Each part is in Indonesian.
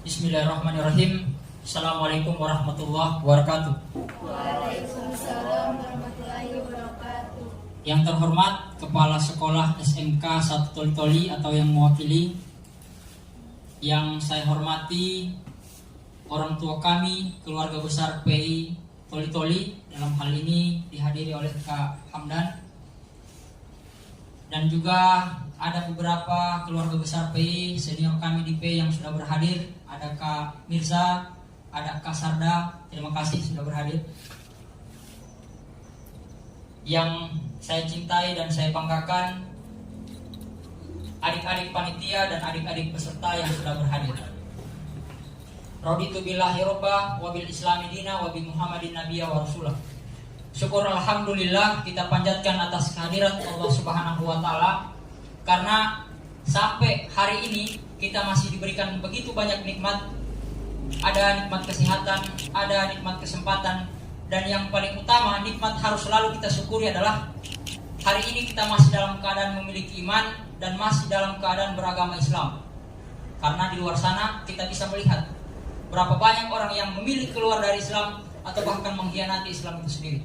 Bismillahirrahmanirrahim. Assalamualaikum warahmatullahi wabarakatuh. Waalaikumsalam warahmatullahi wabarakatuh. Yang terhormat Kepala Sekolah SMK 1 Toli-Toli atau yang mewakili, yang saya hormati orang tua kami, keluarga besar PI Toli-Toli, dalam hal ini dihadiri oleh Kak Hamdan, dan juga ada beberapa keluarga besar PI senior kami di PI yang sudah berhadir. Ada Kak Mirza, ada Kak Sarda, terima kasih sudah berhadir. Yang saya cintai dan saya banggakan, adik-adik panitia dan adik-adik peserta yang sudah berhadir. Raditu billahi robba wa bil islami dina wa bi Muhammadin nabiyya wa rasulah. Syukur alhamdulillah kita panjatkan atas kehadirat Allah Subhanahu wa taala, karena sampai hari ini kita masih diberikan begitu banyak nikmat. Ada nikmat kesehatan, ada nikmat kesempatan, dan yang paling utama nikmat harus selalu kita syukuri adalah hari ini kita masih dalam keadaan memiliki iman dan masih dalam keadaan beragama Islam. Karena di luar sana kita bisa melihat berapa banyak orang yang memilih keluar dari Islam atau bahkan mengkhianati Islam itu sendiri.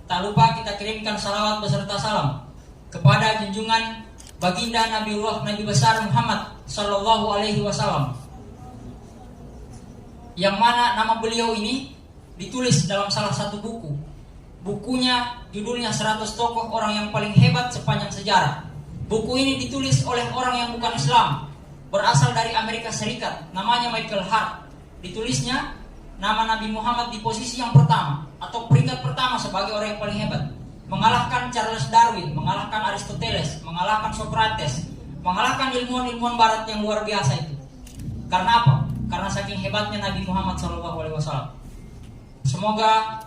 Tak lupa kita kirimkan salawat beserta salam kepada junjungan baginda Nabi besar Muhammad Sallallahu Alaihi Wasallam, yang mana nama beliau ini ditulis dalam salah satu buku. Bukunya judulnya 100 tokoh orang yang paling hebat sepanjang sejarah. Buku ini ditulis oleh orang yang bukan Islam, berasal dari Amerika Serikat, namanya Michael Hart. Ditulisnya nama Nabi Muhammad di posisi yang pertama atau peringkat pertama sebagai orang yang paling hebat, mengalahkan Charles Darwin, mengalahkan Aristoteles, mengalahkan Socrates, mengalahkan ilmuwan-ilmuwan barat yang luar biasa itu. Karena apa? Karena saking hebatnya Nabi Muhammad SAW. Semoga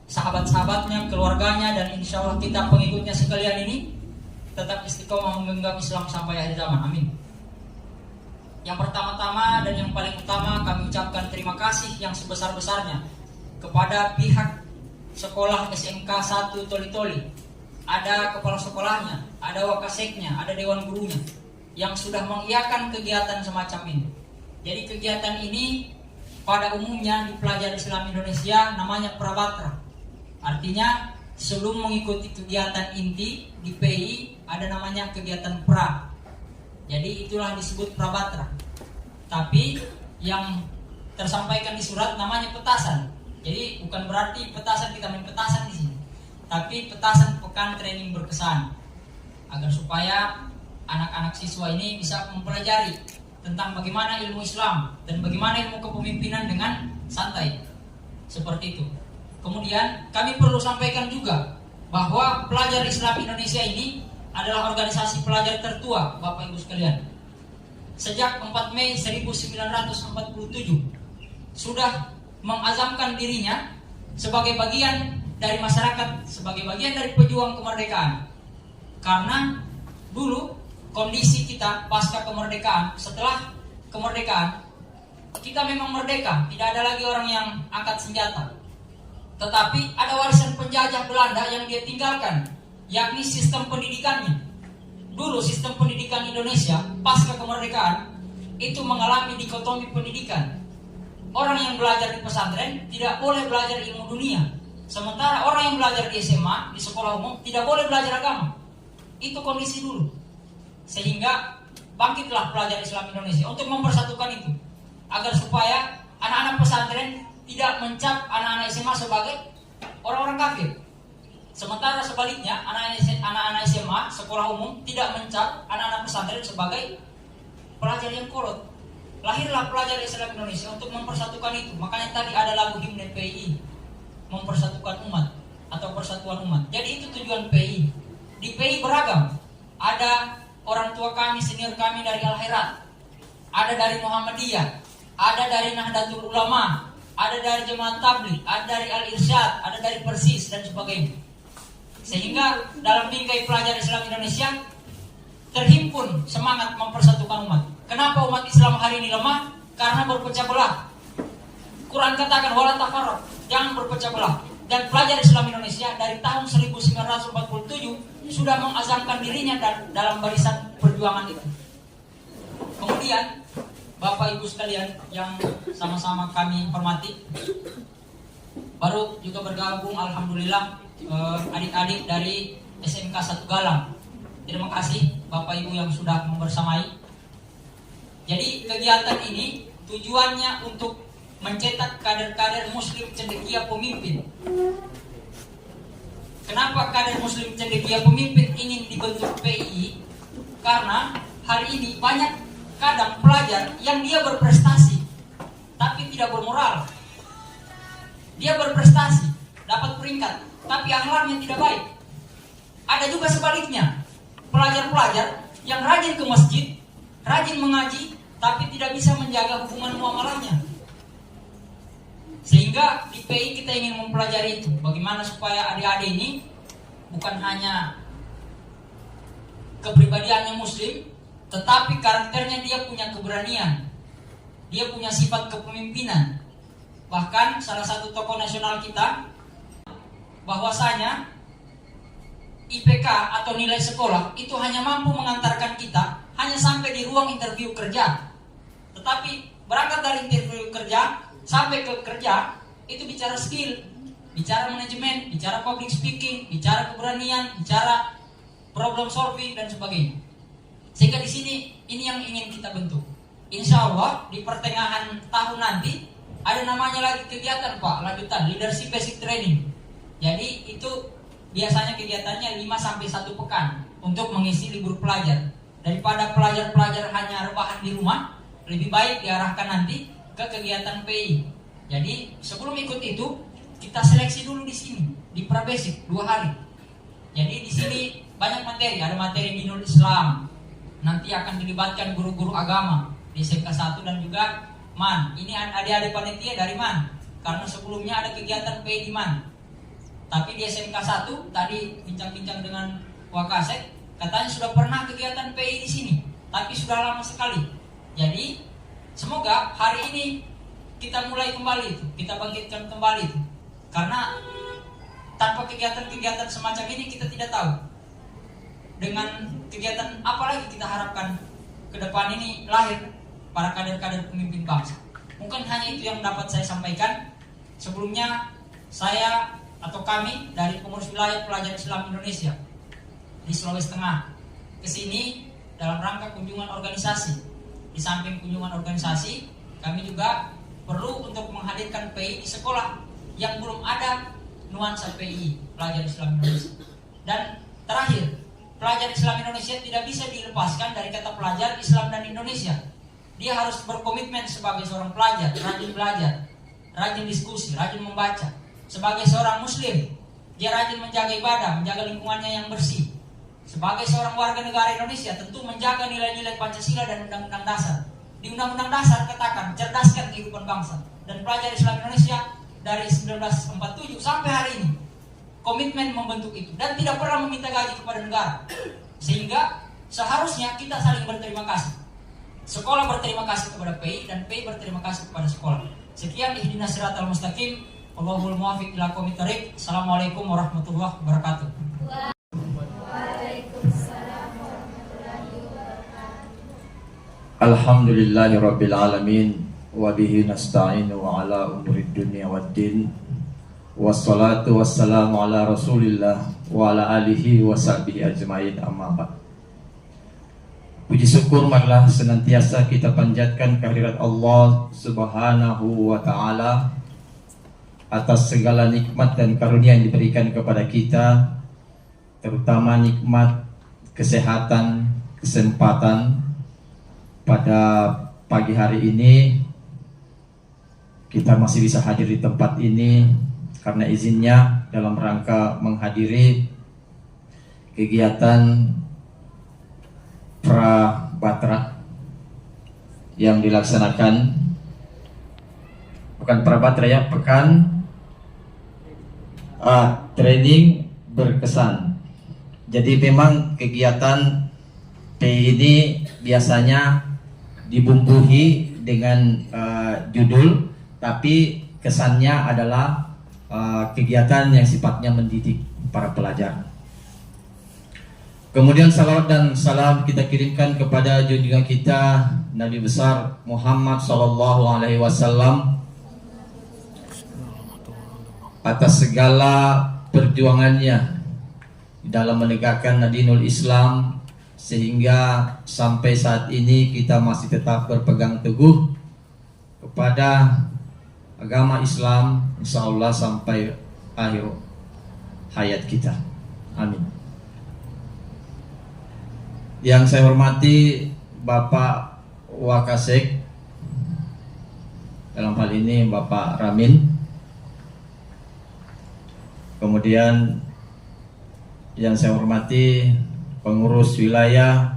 sahabat-sahabatnya, keluarganya, dan insya Allah kita pengikutnya sekalian ini tetap istiqomah menggenggam Islam sampai akhir zaman. Amin. Yang pertama-tama dan yang paling utama, kami ucapkan terima kasih yang sebesar-besarnya kepada pihak sekolah SMK 1 Toli-Toli. Ada kepala sekolahnya, ada wakaseknya, ada dewan gurunya yang sudah mengiyakan kegiatan semacam ini. Jadi kegiatan ini pada umumnya di pelajar Islam Indonesia namanya Prabatra. Artinya sebelum mengikuti kegiatan inti di PI ada namanya kegiatan pra. Jadi itulah disebut Prabatra. Tapi yang tersampaikan di surat namanya petasan. Jadi bukan berarti petasan kita main petasan di sini, tapi petasan pekan training berkesan, agar supaya anak-anak siswa ini bisa mempelajari tentang bagaimana ilmu Islam dan bagaimana ilmu kepemimpinan dengan santai. Seperti itu. Kemudian kami perlu sampaikan juga bahwa pelajar Islam Indonesia ini adalah organisasi pelajar tertua, Bapak Ibu sekalian. Sejak 4 Mei 1947 sudah mengazamkan dirinya sebagai bagian dari masyarakat, sebagai bagian dari pejuang kemerdekaan. Karena dulu kondisi kita pasca kemerdekaan, setelah kemerdekaan, kita memang merdeka, tidak ada lagi orang yang angkat senjata. Tetapi ada warisan penjajah Belanda yang dia tinggalkan, yakni sistem pendidikannya. Dulu sistem pendidikan Indonesia pasca kemerdekaan itu mengalami dikotomi pendidikan. Orang yang belajar di pesantren tidak boleh belajar ilmu dunia, sementara orang yang belajar di SMA, di sekolah umum, tidak boleh belajar agama. Itu kondisi dulu. Sehingga bangkitlah pelajar Islam Indonesia untuk mempersatukan itu, agar supaya anak-anak pesantren tidak mencap anak-anak SMA sebagai orang-orang kafir. Sementara sebaliknya, anak-anak SMA, sekolah umum, tidak mencap anak-anak pesantren sebagai pelajar yang kolot. Lahirlah pelajar Islam Indonesia untuk mempersatukan itu. Makanya tadi ada lagu himne PI, mempersatukan umat atau persatuan umat. Jadi itu tujuan PI. Di PI beragam. Ada orang tua kami, senior kami dari Al-Khairat, ada dari Muhammadiyah, ada dari Nahdlatul Ulama, ada dari Jemaat Tabligh, ada dari Al-Irsyad, ada dari Persis dan sebagainya. Sehingga dalam bingkai pelajar Islam Indonesia terhimpun semangat mempersatukan umat. Kenapa umat Islam hari ini lemah? Karena berpecah belah. Quran katakan wala tafarraq, jangan berpecah belah. Dan pelajar Islam Indonesia dari tahun 1947 sudah mengazamkan dirinya dalam barisan perjuangan itu. Kemudian Bapak Ibu sekalian yang sama-sama kami hormati, baru juga bergabung alhamdulillah adik-adik dari SMK 1 Galang. Terima kasih Bapak Ibu yang sudah membersamai. Jadi kegiatan ini tujuannya untuk mencetak kader-kader muslim cendekia pemimpin. Kenapa kader muslim cendekia pemimpin ingin dibentuk PII? Karena hari ini banyak kadang pelajar yang dia berprestasi tapi tidak bermoral. Dia berprestasi, dapat peringkat, tapi akhlaknya tidak baik. Ada juga sebaliknya, pelajar-pelajar yang rajin ke masjid, rajin mengaji, tapi tidak bisa menjaga hubungan muamalahnya. Sehingga di PI kita ingin mempelajari itu, bagaimana supaya adik-adik ini bukan hanya kepribadiannya muslim, tetapi karakternya dia punya keberanian, dia punya sifat kepemimpinan. Bahkan salah satu tokoh nasional kita bahwasanya IPK atau nilai sekolah itu hanya mampu mengantarkan kita hanya sampai di ruang interview kerja. Tetapi berangkat dari interview kerja sampai ke kerja itu bicara skill, bicara manajemen, bicara public speaking, bicara keberanian, bicara problem solving dan sebagainya. Sehingga di sini ini yang ingin kita bentuk. Insya Allah di pertengahan tahun nanti ada namanya lagi kegiatan Pak, lanjutan leadership basic training. Jadi itu biasanya kegiatannya 5 sampai 1 pekan untuk mengisi libur pelajar. Daripada pelajar-pelajar hanya rebahan di rumah, lebih baik diarahkan nanti ke kegiatan PI. Jadi sebelum ikut itu kita seleksi dulu di sini di Prabasic 2 hari. Jadi di sini banyak materi, ada materi dinul Islam. Nanti akan dilibatkan guru-guru agama di SMK 1 dan juga MAN. Ini adik-adik panitia dari MAN karena sebelumnya ada kegiatan PI di MAN. Tapi di SMK 1 tadi bincang-bincang dengan Wakasek, katanya sudah pernah kegiatan PI di sini, tapi sudah lama sekali. Jadi semoga hari ini kita mulai kembali itu, kita bangkitkan kembali itu. Karena tanpa kegiatan-kegiatan semacam ini kita tidak tahu dengan kegiatan apa lagi kita harapkan ke depan ini lahir para kader-kader pemimpin bangsa. Mungkin hanya itu yang dapat saya sampaikan. Sebelumnya saya atau kami dari pengurus wilayah pelajar Islam Indonesia di Sulawesi Tengah ke sini dalam rangka kunjungan organisasi. Di samping kunjungan organisasi, kami juga perlu untuk menghadirkan PI di sekolah yang belum ada nuansa PI, pelajar Islam Indonesia. Dan terakhir, pelajar Islam Indonesia tidak bisa dilepaskan dari kata pelajar Islam dan Indonesia. Dia harus berkomitmen sebagai seorang pelajar, rajin belajar, rajin diskusi, rajin membaca. Sebagai seorang muslim, dia rajin menjaga ibadah, menjaga lingkungannya yang bersih. Sebagai seorang warga negara Indonesia, tentu menjaga nilai-nilai Pancasila dan Undang-Undang Dasar. Di Undang-Undang Dasar katakan, cerdaskan kehidupan bangsa. Dan pelajar Islam Indonesia dari 1947 sampai hari ini komitmen membentuk itu dan tidak pernah meminta gaji kepada negara. Sehingga seharusnya kita saling berterima kasih. Sekolah berterima kasih kepada PI dan PI berterima kasih kepada sekolah. Sekian, ihdinas siratal mustaqim. Wallahul muwaffiq ila aqwamit thoriq. Assalamualaikum warahmatullahi wabarakatuh. Waalaikumsalam warahmatullahi wabarakatuh. Alhamdulillahi rabbil alamin wa bihi nasta'inu ala umurid dunya waddin. Wassalatu wassalamu ala Rasulillah wa ala alihi wa sahbihi ajmain, amma ba'd. Puji syukur marilah senantiasa kita panjatkan kehadirat Allah Subhanahu wa taala atas segala nikmat dan karunia yang diberikan kepada kita, terutama nikmat kesehatan, kesempatan. Pada pagi hari ini kita masih bisa hadir di tempat ini karena izinnya dalam rangka menghadiri kegiatan Prabatra yang dilaksanakan, bukan Prabatra ya, pekan training berkesan. Jadi memang kegiatan PI ini biasanya dibumbui dengan judul, tapi kesannya adalah kegiatan yang sifatnya mendidik para pelajar. Kemudian salawat dan salam kita kirimkan kepada junjungan kita Nabi besar Muhammad Sallallahu Alaihi Wasallam atas segala perjuangannya dalam menegakkan Dinul Islam, sehingga sampai saat ini kita masih tetap berpegang teguh kepada agama Islam, insya Allah sampai akhir hayat kita. Amin. Yang saya hormati Bapak Wakasek, dalam hal ini Bapak Ramin. Kemudian yang saya hormati pengurus wilayah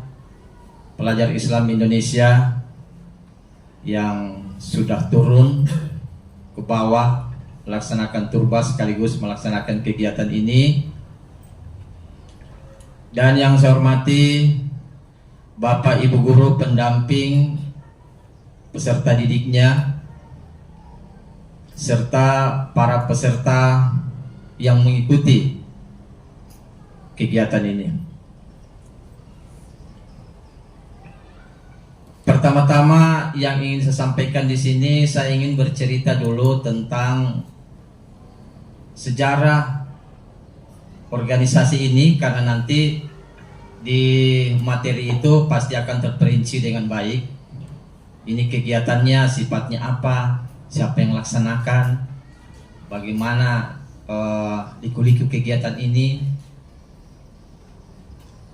pelajar Islam Indonesia yang sudah turun ke bawah melaksanakan turbas sekaligus melaksanakan kegiatan ini. Dan yang saya hormati Bapak Ibu guru pendamping peserta didiknya serta para peserta yang mengikuti kegiatan ini. Pertama-tama yang ingin saya sampaikan di sini, saya ingin bercerita dulu tentang sejarah organisasi ini, karena nanti di materi itu pasti akan terperinci dengan baik. Ini kegiatannya sifatnya apa, siapa yang laksanakan, bagaimana liku-liku kegiatan ini.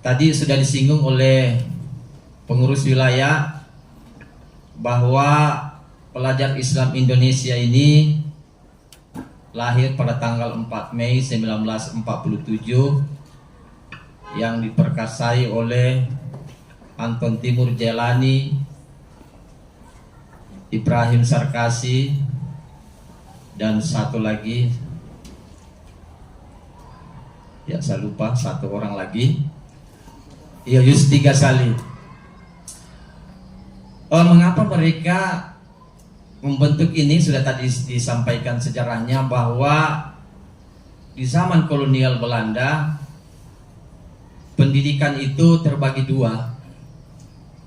Tadi sudah disinggung oleh pengurus wilayah bahwa pelajar Islam Indonesia ini lahir pada tanggal 4 Mei 1947 yang diperkasai oleh Anton Timur Jelani, Ibrahim Sarkasi, dan satu lagi, ya saya lupa, satu orang lagi, ya Yusti Ghazali. Mengapa mereka membentuk ini? Sudah tadi disampaikan sejarahnya bahwa di zaman kolonial Belanda pendidikan itu terbagi dua.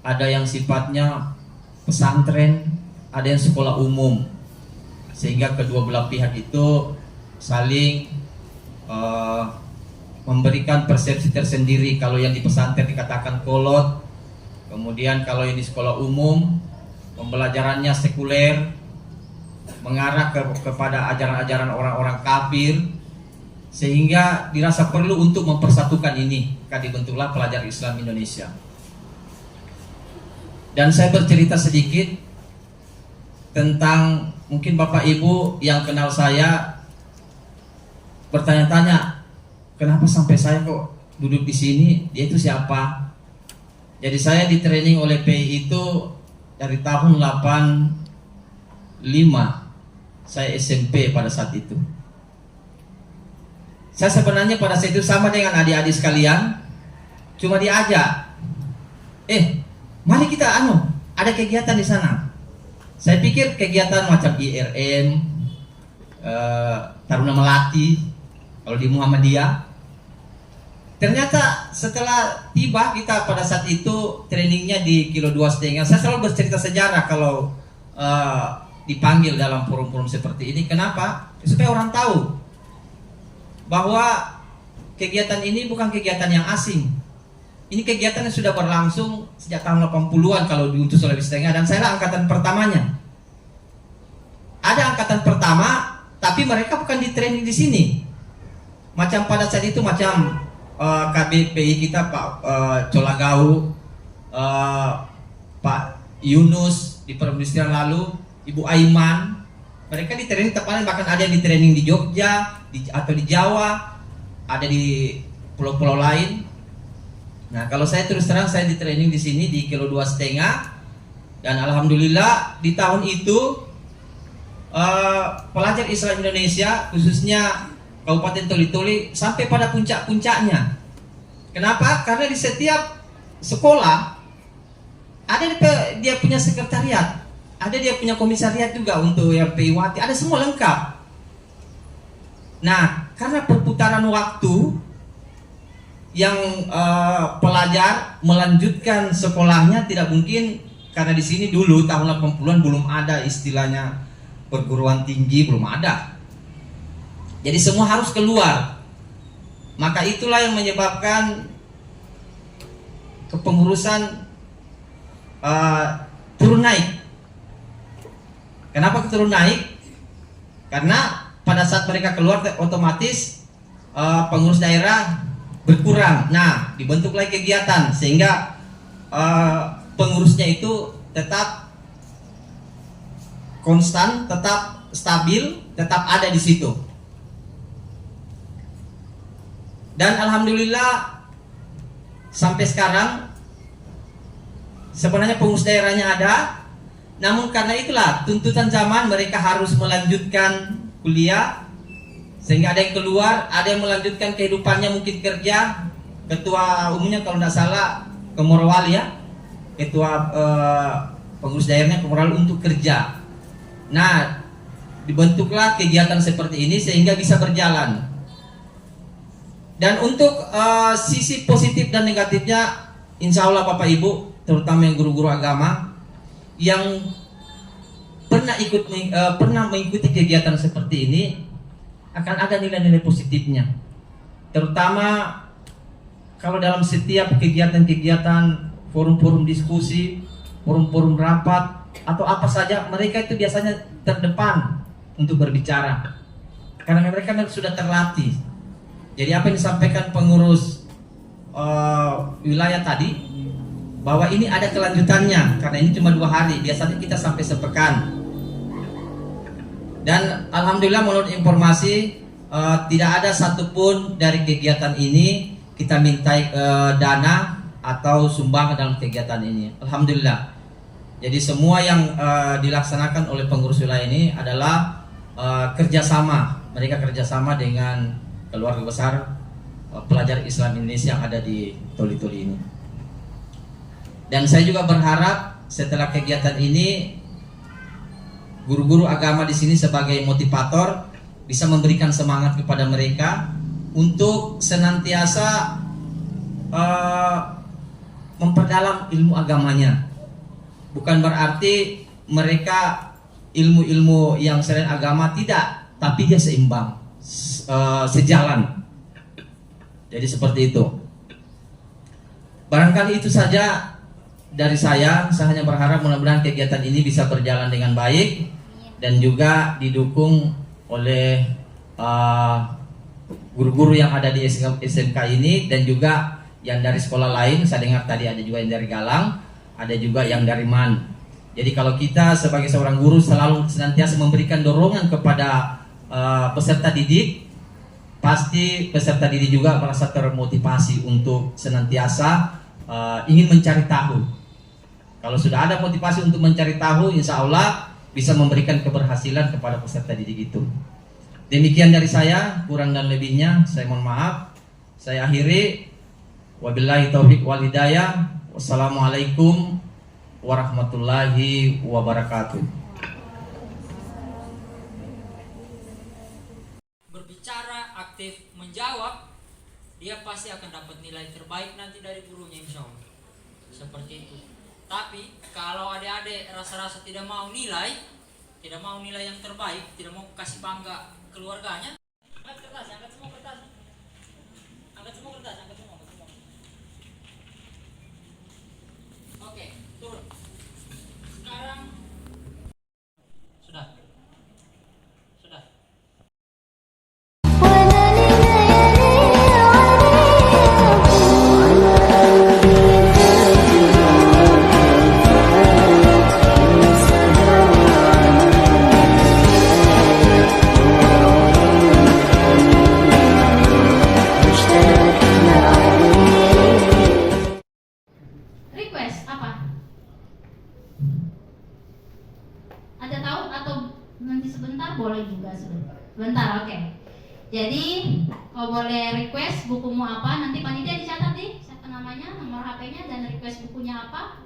Ada yang sifatnya pesantren, ada yang sekolah umum, sehingga kedua belah pihak itu saling memberikan persepsi tersendiri. Kalau yang di pesantren dikatakan kolot, kemudian kalau yang di sekolah umum pembelajarannya sekuler, mengarah kepada ajaran-ajaran orang-orang kafir, sehingga dirasa perlu untuk mempersatukan ini, maka dibentuklah pelajar Islam Indonesia. Dan saya bercerita sedikit tentang, mungkin Bapak Ibu yang kenal saya bertanya-tanya, kenapa sampai saya kok duduk di sini, dia itu siapa? Jadi saya di training oleh PI itu dari tahun 85, saya SMP pada saat itu. Saya sebenarnya pada saat itu sama dengan adik-adik sekalian, cuma diajak, mari kita ada kegiatan di sana. Saya pikir kegiatan macam IRM, Taruna Melati, kalau di Muhammadiyah. Ternyata setelah tiba kita pada saat itu trainingnya di kilo 2,5. Saya selalu bercerita sejarah kalau dipanggil dalam forum-forum seperti ini. Kenapa? Supaya orang tahu bahwa kegiatan ini bukan kegiatan yang asing. Ini kegiatan yang sudah berlangsung sejak tahun 80-an kalau untuk Sulawesi Tengah, dan saya lah angkatan pertamanya. Ada angkatan pertama, tapi mereka bukan di training di sini. Macam pada saat itu macam KBPI kita Pak Colagau, Pak Yunus di perindustrian lalu, Ibu Aiman, mereka di training tepatnya, bahkan ada yang di training di Jogja atau di Jawa, ada di pulau-pulau lain. Nah, kalau saya terus terang saya di training di sini di kilo 2,5, dan alhamdulillah di tahun itu pelajar Islam Indonesia khususnya Kabupaten Toli-Toli sampai pada puncak-puncaknya. Kenapa? Karena di setiap sekolah ada dia punya sekretariat, ada dia punya komisariat juga untuk yang PIWati, ada semua lengkap. Nah, karena perputaran waktu yang pelajar melanjutkan sekolahnya tidak mungkin karena di sini dulu tahun 80-an belum ada istilahnya perguruan tinggi, belum ada. Jadi semua harus keluar. Maka itulah yang menyebabkan kepengurusan turun naik. Kenapa turun naik? Karena pada saat mereka keluar otomatis pengurus daerah berkurang. Nah, dibentuklah kegiatan sehingga pengurusnya itu tetap konstan, tetap stabil, tetap ada di situ. Dan alhamdulillah sampai sekarang sebenarnya pengurus daerahnya ada, namun karena itulah tuntutan zaman mereka harus melanjutkan kuliah, sehingga ada yang keluar, ada yang melanjutkan kehidupannya mungkin kerja. Ketua umumnya kalau tidak salah ke Morowali ya, ketua pengurus daerahnya ke Morowali untuk kerja. Nah, dibentuklah kegiatan seperti ini sehingga bisa berjalan. Dan untuk sisi positif dan negatifnya, insya Allah Bapak Ibu, terutama yang guru-guru agama yang pernah mengikuti kegiatan seperti ini, akan ada nilai-nilai positifnya. Terutama kalau dalam setiap kegiatan-kegiatan, forum-forum diskusi, forum-forum rapat, atau apa saja, mereka itu biasanya terdepan untuk berbicara. Karena mereka sudah terlatih. Jadi apa yang disampaikan pengurus wilayah tadi, bahwa ini ada kelanjutannya, karena ini cuma 2 hari, biasanya kita sampai sepekan. Dan alhamdulillah menurut informasi tidak ada satupun dari kegiatan ini kita minta dana atau sumbangan dalam kegiatan ini. Alhamdulillah. Jadi semua yang dilaksanakan oleh pengurus wilayah ini adalah kerjasama. Mereka kerjasama dengan keluarga besar pelajar Islam Indonesia yang ada di Toli-Toli ini. Dan saya juga berharap setelah kegiatan ini guru-guru agama di sini sebagai motivator bisa memberikan semangat kepada mereka untuk senantiasa memperdalam ilmu agamanya. Bukan berarti mereka ilmu-ilmu yang selain agama tidak, tapi dia seimbang, sejalan. Jadi seperti itu. Barangkali itu saja dari saya hanya berharap mudah-mudahan kegiatan ini bisa berjalan dengan baik dan juga didukung oleh guru-guru yang ada di SMK ini dan juga yang dari sekolah lain. Saya dengar tadi ada juga yang dari Galang, ada juga yang dari MAN. Jadi kalau kita sebagai seorang guru selalu senantiasa memberikan dorongan kepada peserta didik, pasti peserta didik juga merasa termotivasi untuk senantiasa ingin mencari tahu. Kalau sudah ada motivasi untuk mencari tahu, insya Allah bisa memberikan keberhasilan kepada peserta didik itu. Demikian dari saya, kurang dan lebihnya saya mohon maaf. Saya akhiri. Wabillahi taufiq wal hidayah. Wassalamualaikum warahmatullahi wabarakatuh. Berbicara, aktif, menjawab, dia pasti akan dapat nilai terbaik nanti dari gurunya, insya Allah. Seperti itu. Tapi kalau adik-adik rasa-rasa tidak mau nilai yang terbaik, tidak mau kasih bangga keluarganya, angkat semua kertas. Oke, turun. Sekarang sudah. Request apa? Ada tahu atau nanti sebentar boleh juga sebentar, oke. Jadi kalau boleh request bukumu apa, nanti panitia dicatat nih siapa namanya, nomor HP-nya dan request bukunya apa.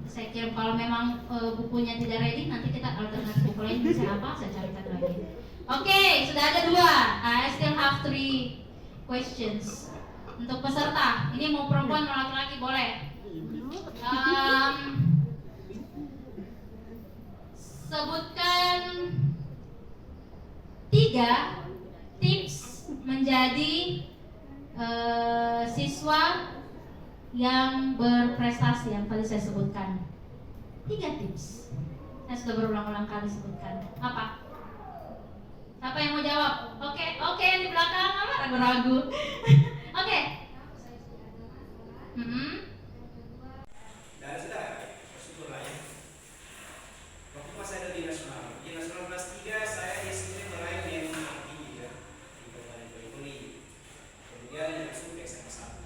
Saya kirim. Kalau memang bukunya tidak ready, nanti kita alternatif buku lain bisa apa, saya carikan lagi. Oke, sudah ada 2. I still have 3 questions untuk peserta. Ini mau perempuan mau laki-laki boleh. sebutkan 3 tips menjadi siswa yang berprestasi yang tadi saya sebutkan. 3 tips. Saya sudah berulang-ulang kali sebutkan. Apa? Siapa yang mau jawab? Oke, yang di belakang apa? Ragu-ragu. Oke. Dan sudah, bersyukurlah ya. Waktu pas saya ada di nasional kelas 3 saya SD meraih yang tinggi ya di Kabupaten Boyolali. Kemudian yang masuk ke SMA 1.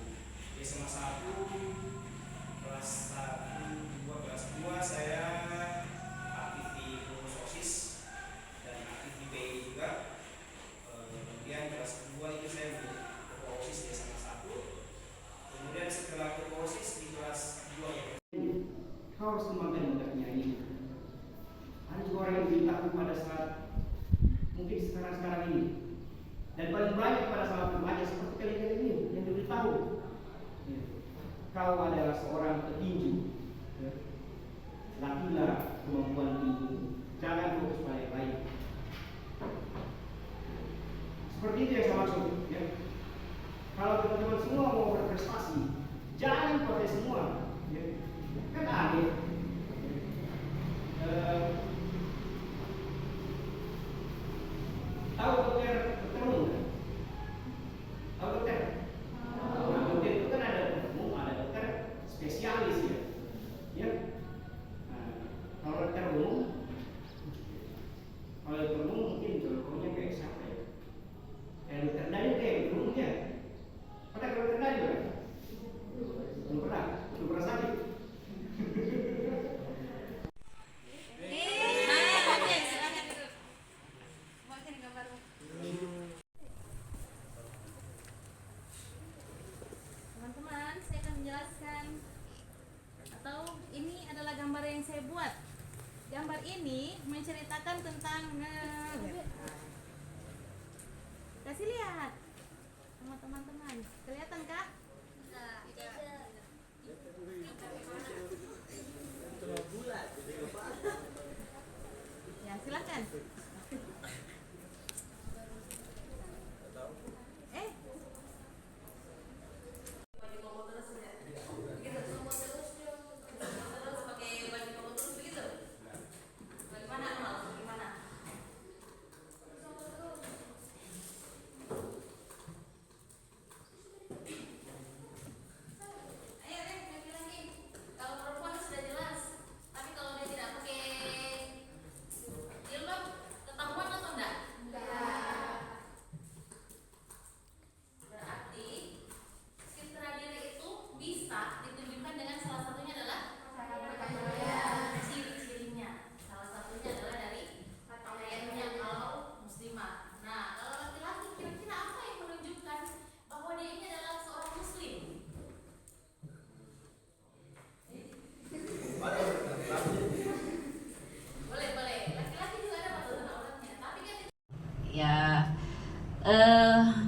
Di SMA 1 kelas 1, 2, kelas 2 saya aktif di pengurus OSIS dan aktif di BI juga. Kemudian kelas 2 itu saya menjadi ketua OSIS di SMA 1. Kemudian setelah ketua OSIS di kelas 2 ya. Kau harus kembangkan bakatnya ini. Ada juga orang yang diberitahu pada saat mungkin sekarang ini, dan paling banyak pada saat remaja seperti kalian ini yang diberitahu. Ya. Kau adalah seorang petinju. Ya. Latihlah kemampuan tinju. Jangan fokus pada yang lain. Seperti itu yang saya maksud. Ya. Kalau teman-teman semua mau berprestasi, jangan pakai semua. Ya. Kan aneh. Tahu dokter umum kan? Tahu dokter? Nah, dokter itu kan ada dokter umum, ada dokter spesialis ya. Ya. Nah, kalau dokter umum mungkin julukannya kayak siapa ya? Kayak dokter Dayu kayak dokter umumnya. Pernah ke dokter Dayu kan? Belum pernah sakit. Teman-teman, saya akan menjelaskan, atau ini adalah gambar yang saya buat. Gambar ini menceritakan tentang kasih lihat sama teman-teman. Kelihatan kah? Ya, silakan.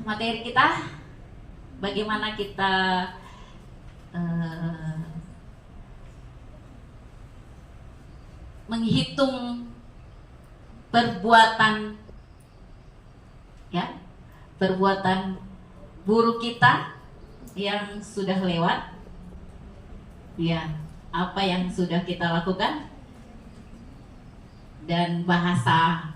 Materi kita bagaimana kita menghitung perbuatan buruk kita yang sudah lewat, ya, apa yang sudah kita lakukan, dan bahasa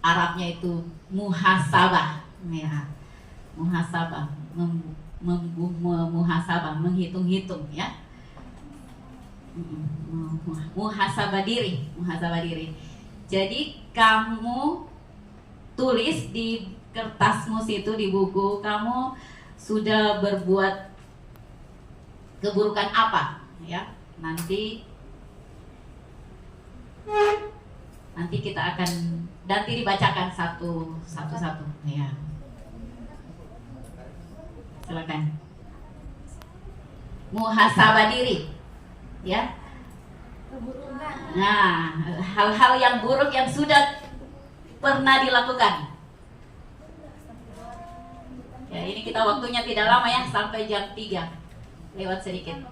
Arabnya itu muhasabah, ya, muhasabah, muhasabah, menghitung-hitung, ya, muhasabah diri. Jadi kamu tulis di kertasmu situ, di buku, kamu sudah berbuat keburukan apa, ya. Nanti kita akan dibacakan satu, ya. Silakan. Muhasabah diri, ya. Nah, hal-hal yang buruk yang sudah pernah dilakukan. Ya, ini kita waktunya tidak lama ya, sampai jam 3 lewat sedikit.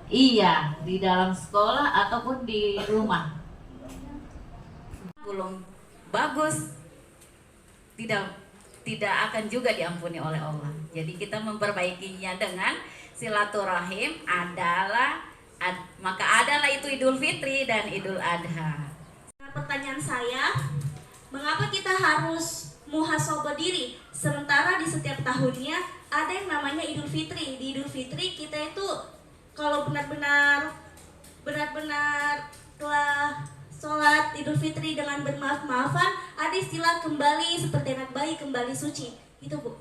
Iya, di dalam sekolah ataupun di rumah. Belum bagus, tidak akan juga diampuni oleh Allah. Jadi kita memperbaikinya dengan silaturahim maka adalah itu Idul Fitri dan Idul Adha. Pertanyaan saya, mengapa kita harus muhasabah diri sementara di setiap tahunnya ada yang namanya Idul Fitri? Di Idul Fitri kita itu kalau benar-benar telah sholat Idul Fitri dengan bermaaf-maafan, ada istilah kembali seperti anak bayi kembali suci. Itu Bu.